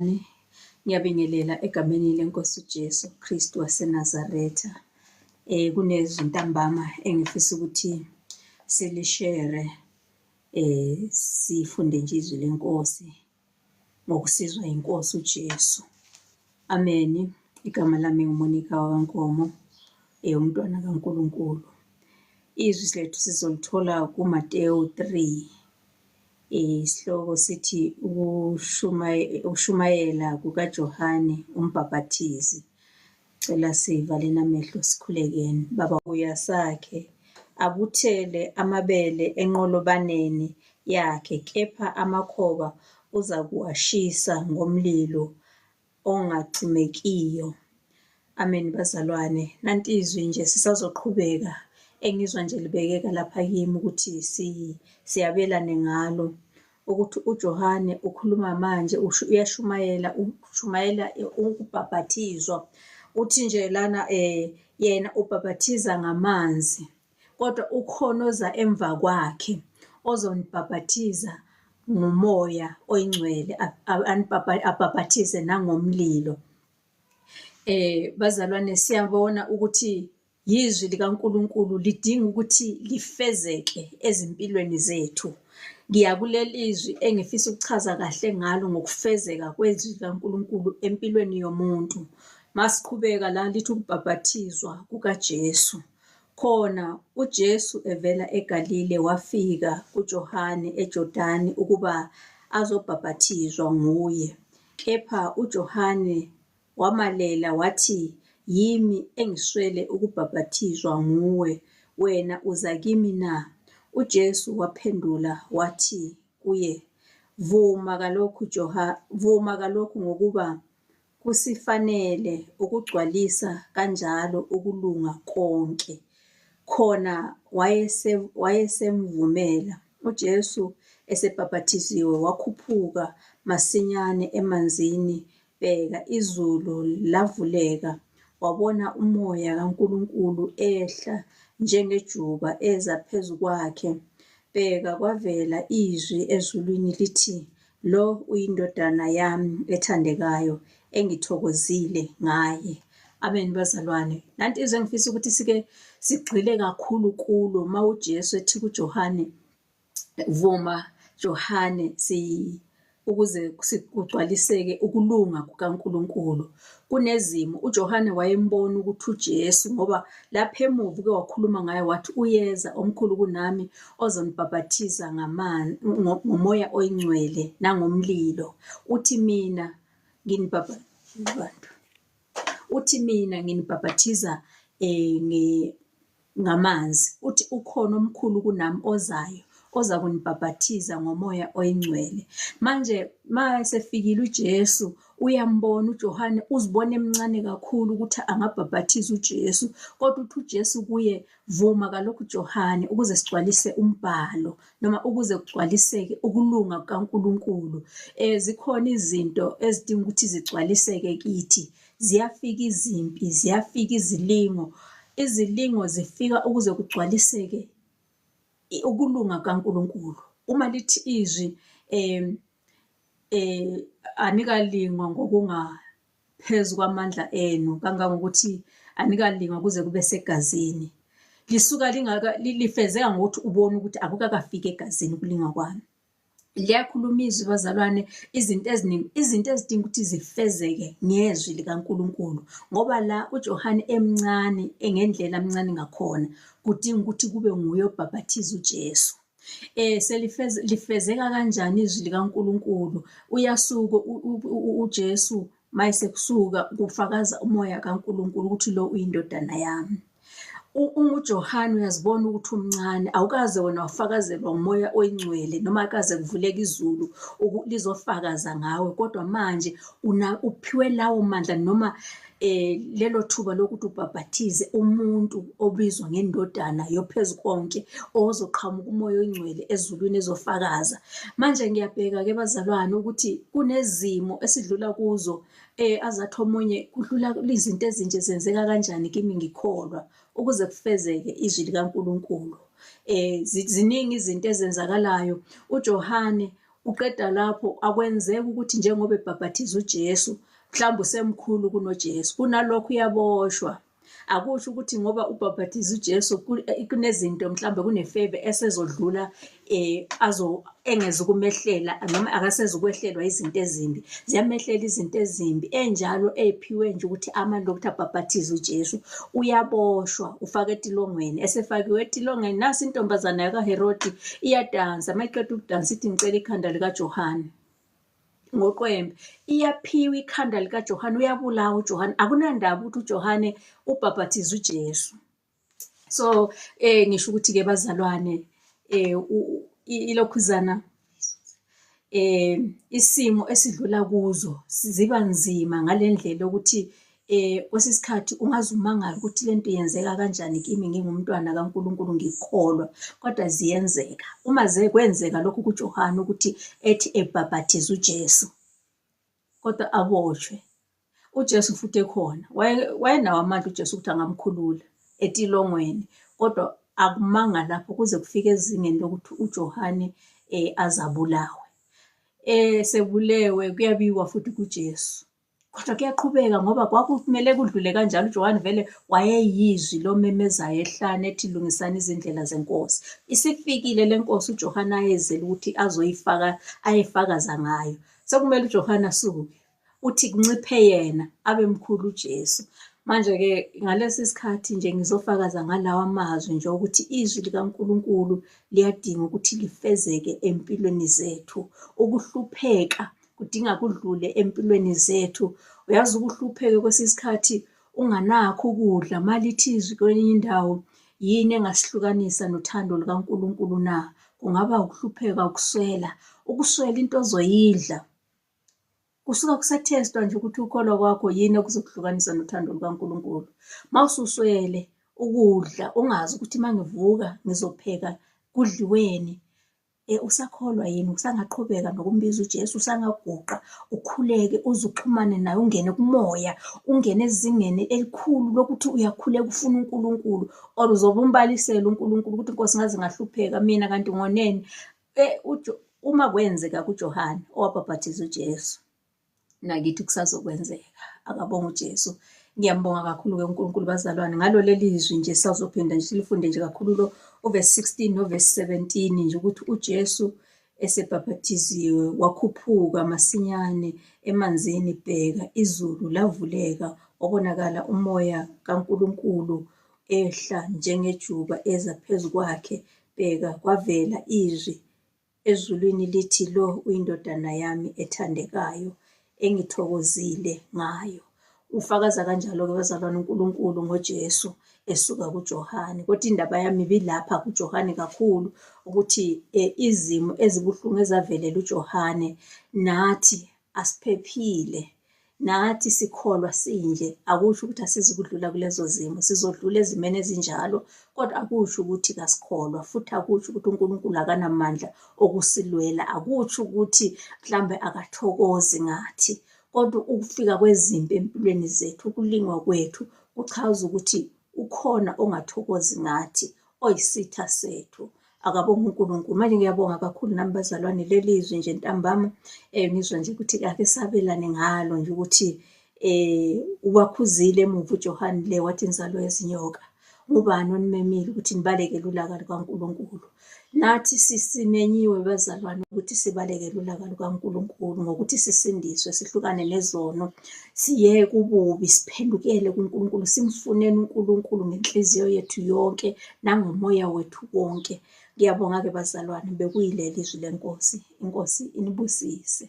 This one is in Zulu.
Ngiyabingelela egameni leNkosi uJesu Kristu waseNazaretha. Kunezinto ntambama engifisa ukuthi silishere sifunde nje izwi leNkosi ngokusizwa yiNkosi uJesu. Amen. Igama lami nguMonica Wankomo, umntwana kaNkulunkulu. Izwi lethu sizolithola kuMateyu 3. Isihloko sithi ukushumayela kukaJohane uMbhaphathizi. Cela sivaleni amehlo sikhulekeni. Baba, uyasakhe abuthele amabele enqolobaneni yakhe, kepha amakhoba uza kuwashisa ngomlilo ongacimekiyo. Amen. Bazalwane, nanti izwi nje sisazoqhubeka engizwa nje libekeka lapha kimi ukuthi siyabelane ngalo, ukuthi uJohane ukhuluma manje uyashumayela ukubhaphathizwa. Uthi nje lana yena ubhaphathiza ngamanzi, kodwa ukhona oza emva kwakhe ozonibhaphathiza ngomoya oyingcwele, abhaphathize nangomlilo. Bazalwane, siyabona ukuthi yizwi likaNkulunkulu lidinga ukuthi lifezeke ezimpilweni zethu. Ngiyakuleli izwi engifisa ukuchaza kahle ngalo ngokufezeka kwezwi likaNkulunkulu empilweni yomuntu. Masiqhubeka la lithi ukubhaphathizwa kukaJesu. Khona uJesu evela eGalile wafika kuJohane eJordani ukuba azobhaphathizwa nguye. Kepha uJohane wamalela wathi, "Yimi engiswele ukubhaphathizwa nguwe, wena uza kimi na?" UJesu waphendula wathi kuye, vuma kalokhu ngokuba kusifanele ukugcwalisa kanjalo ukulunga konke. Khona wayesemvumela. UJesu esebhaphathiziwe wakhuphuka masinyane emanzini. Bheka, izulu lavuleka, wabona umoya kaNkulunkulu ehla njengejuba eza phezu kwakhe. Bheka, kwavela izwi ezulwini lithi, "Lo uyindodana yami ethandekayo, engithokozile ngaye." Amen. Bazalwane, nanti izwi engifisa ukuthi sike sigxile kakhulu kulo ma uJesu ethi kuJohane, vuma Johane, ukuze kugcwaliseke ukulunga kukaNkulunkulu. Kunezimo uJohane wayembona ukuthi uJesu, ngoba lapha emuva uke wakhuluma ngaye wathi, "Uyeza omkhulu kunami ozonibhaphathiza ngomoya oyingcwele nangomlilo. Uthi mina nginibhaphathiza ngamanzi. Uthi ukhona omkhulu kunami ozayo, oza kunibhaphathiza ngomoya oyingcwele." Manje mayesefikile uJesu, uyambona uJohane, uzibona emncane kakhulu ukuthi angabhaphathiza uJesu, kodwa uthi uJesu kuye, vuma kalokhu Johane, ukuze sigcwalise umbhalo, noma ukuze kugcwaliseke ukulunga kukaNkulunkulu. Zikhona izinto ezidinga ukuthi zigcwaliseke kithi. Ziyafika izimpi, ziyafika izilingo zifika ukuze kugcwaliseke ukulunga kaNkulunkulu. Uma lithi izwi anikalingwa ngokungaphezu kwamandla enu, kangangokuthi anikalingwa kuze kube segazini, lisuka lifezeka ngokuthi ubone ukuthi akukakafiki egazini ukulinga kwami. Liyakhuluma izwi, bazalwane, izinto eziningi, izinto ezidinga ukuthi zifezeke ngezwi likaNkulunkulu, ngoba la uJohane emncane, engendlela amncane ngakhona, kudinga ukuthi kube nguye obhaphathiza uJesu. Lifezeka kanjani izwi likaNkulunkulu? Uyasuka uJesu, mayesekusuka kufakaza umoya kaNkulunkulu ukuthi lo uyindodana yami. UJohane uyazibona ukuthi umncane, awukaze wena wafakazelwa umoya oyingcwele, noma akaze kuvuleka izulu lizofakaza ngawe, kodwa manje uphiwe lawo mandla noma lelo thuba lokuthi ubhaphathize umuntu obizwa ngendodana yophezu konke, ozoqhamuka umoya oyingcwele ezulwini ezofakaza. Manje ngiyabheka-ke bazalwane ukuthi kunezimo esidlula kuzo, azathi omunye kudlula izinto ezinje zenzeka kanjani kimi ngikholwa, ukuze kufezeke izwi likaNkulunkulu. Ziningi izinto ezenzakalayo. uJohane Uqeda lapho akwenzeki ukuthi njengoba ebhabhathiza uJesu mhlawumbe usemkhulu kunoJesu, kunalokho uyaboshwa. Akusho ukuthi ngoba ubhabhathiza uJesu kunezinto mhlawumbe kunefavor esezodlula engeze ukumehlela noma akaseze ukwehlelwa izinto ezimbi. Ziyamehlela izinto ezimbi enjalo ey'phiwe nje ukuthi amandla okuthi abhabhathize uJesu. Uyaboshwa, ufake etilongweni. Esefakiwe etilongweni, nasi intombazana yakaHerodi iyadansa. Uma iqeda ukudansa ithi ngicela ikhanda likaJohane ngoqwembe. Iyaphiwa ikhanda likaJohane, uyabulawa uJohane. Akunandaba ukuthi uJohane ubhabhathiza uJesu. So ngisho ukuthi-ke bazalwane ilokhuzana isimo esidlula kuzo ziba nzima ngale ndlela yokuthi kwesinye isikhathi ungaze umangale ukuthi lento yenzeka kanjani kimi ngingumntwana kaNkulunkulu ngikholwa, kodwa ziyenzeka. Uma kwenzeka lokhu kuJohane ukuthi ethi ebhabhathiza uJesu kodwa aboshwe, uJesu futhi ekhona, wayenawo amandla uJesu ukuthi angamkhulula etilongweni, kodwa akumanga lapho kuze kufike ezingeni lokuthi uJohane azabulawe. Sebulewe kuyabiwa futhi kuJesu, kodwa kuyaqhubeka ngoba kwakumele kudlule kanjalo. uJohane vele wayeyizwi lomemezayo ehlane ethi lungisani izindlela zeNkosi. Isifikile le Nkosi uJohane ayezela ukuthi ayifakaza ngayo. Sekumele uJohane asuke, uthi kunciphe yena abe mkhulu uJesu. Manje-ke ngalesi sikhathi nje ngizofakaza ngalawa mazwi nje ukuthi izwi likaNkulunkulu liyadinga ukuthi lifezeke empilweni zethu. Ukuhlupheka kudinga kudlule empilweni zethu. Uyazi ukuhlupheka kwesinye isikhathi unganakho ukudla, malithi izwi kwenye indawo, yini engasihlukanisa nothando lukaNkulunkulu na? Kungaba ukuhlupheka, ukuswela into ozoyidla. Kusuka kusathestwa nje ukuthi ukholwa kwakho yini okuzokuhlukanisa nothando lukaNkulunkulu. Mawususwele ukudla, ungazi ukuthi mangivuka ngizopheka kudliweni, usakholwa yini? Usangaqhubeka nokumbiza uJesu? Usangaguqa ukhuleke uze uxhumane naye, ungene kumoya, ungene ezingeni elikhulu lokuthi uyakhuleka ufuna uNkulunkulu, or uzobe umbalisela uNkulunkulu ukuthi Nkosi ngaze ngahlupheka mina kanti ngoneni? Uma kwenzeka kuJohane owabhabhathiza uJesu, nakithi kusazokwenzeka. Akabonge uJesu. Ngiyambonga kakhulu-ke uNkulunkulu bazalwane ngalo leli zwi nje. Sazophinda nje silifunde nje kakhulu lo uvesi 16 novesi 17 nje ukuthi uJesu esebhabhathiziwe wakhuphuka masinyane emanzini. Bheka, izulu lavuleka, wabonakala umoya kaNkulunkulu ehla njengejuba eza phezu kwakhe. Bheka, kwavela izwi ezulwini lithi, lo uyindodana yami ethandekayo engithokozile ngayo. Ufakaza kanjalo-ke bazalwane uNkulunkulu ngoJesu esuka kuJohane. Kodwa indaba yami ibilapha kuJohane kakhulu ukuthi izimo ezibuhlungu ezavelela uJohane nathi asiphephile, nathi sikholwa sinje. Akusho ukuthi asizukudlula kulezo zimo, sizodlula ezimeni ezinjalo, kodwa akusho ukuthi kasikholwa, futhi akusho ukuthi uNkulunkulu akanamandla okusilwela, akusho ukuthi mhlambe akathokozi ngathi. Kodwa ukufika kwezimpi empilweni zethu, ukulingwa kwethu kuchaza ukuthi ukhona ongathokozi ngathi, oyisitha sethu. Akabonge uNkulunkulu. Manje ngiyabonga kakhulu nami bazalwane leli zwi nje ntambama, ngizwa nje ukuthi ake sabelane ngalo nje ukuthi uwakhuzile emuva uJohane le wathi inzalo yezinyoka. Ngubani onimemile ukuthi nibalekele ulaka lukaNkulunkulu? Nathi sisimenyiwe bazalwane ukuthi sibalekele ulaka lukaNkulunkulu ngokuthi sisindiswe, sihlukane nezono, siyeke ububi, siphendukele kuNkulunkulu, simfuneni uNkulunkulu ngenhliziyo yethu yonke nangomoya wethu wonke. Ngiyabonga-ke bazalwane, bekuyileli izwi leNkosi. Inkosi inibusise.